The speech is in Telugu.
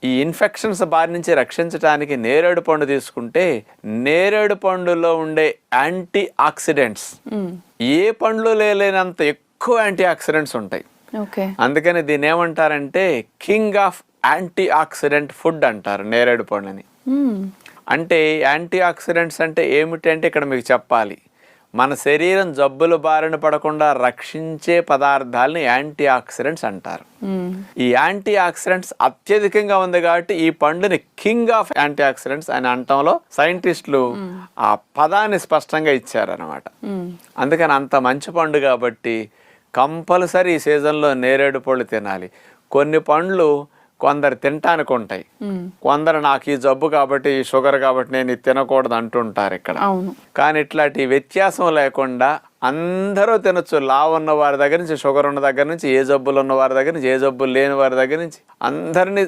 ఈ ఇన్ఫెక్షన్స్ బారి నుంచి రక్షించడానికి నేరేడు పండు తీసుకుంటే నేరేడు పండులో ఉండే యాంటీ ఆక్సిడెంట్స్ ఏ పండ్లు లేనంత ఎక్కువ యాంటీ ఆక్సిడెంట్స్ ఉంటాయి. అందుకని దీన్ని ఏమంటారంటే king of anti oxidant food అంటారు నేరేడు పండుని. అంటే యాంటీ ఆక్సిడెంట్స్ అంటే ఏమిటి అంటే ఇక్కడ మీకు చెప్పాలి, మన శరీరం జబ్బుల బారిన పడకుండా రక్షించే పదార్థాలని యాంటీ ఆక్సిడెంట్స్ అంటారు. ఈ యాంటీ ఆక్సిడెంట్స్ అత్యధికంగా ఉంది కాబట్టి ఈ పండుని కింగ్ ఆఫ్ యాంటీ ఆక్సిడెంట్స్ అని అనటంలో సైంటిస్టులు ఆ పదాన్ని స్పష్టంగా ఇచ్చారనమాట. అందుకని అంత మంచి పండు కాబట్టి కంపల్సరీ ఈ సీజన్లో నేరేడు పళ్ళు తినాలి. కొన్ని పండ్లు కొందరు తినటానికి ఉంటాయి, కొందరు నాకు ఈ జబ్బు కాబట్టి ఈ షుగర్ కాబట్టి నేను ఇది తినకూడదు అంటుంటారు ఇక్కడ. కానీ ఇట్లాంటి వ్యత్యాసం లేకుండా అందరూ తినొచ్చు. లావు ఉన్న వారి దగ్గర నుంచి, షుగర్ ఉన్న దగ్గర నుంచి, ఏ జబ్బులు ఉన్న వారి దగ్గర నుంచి, ఏ జబ్బులు లేని వారి దగ్గర నుంచి అందరినీ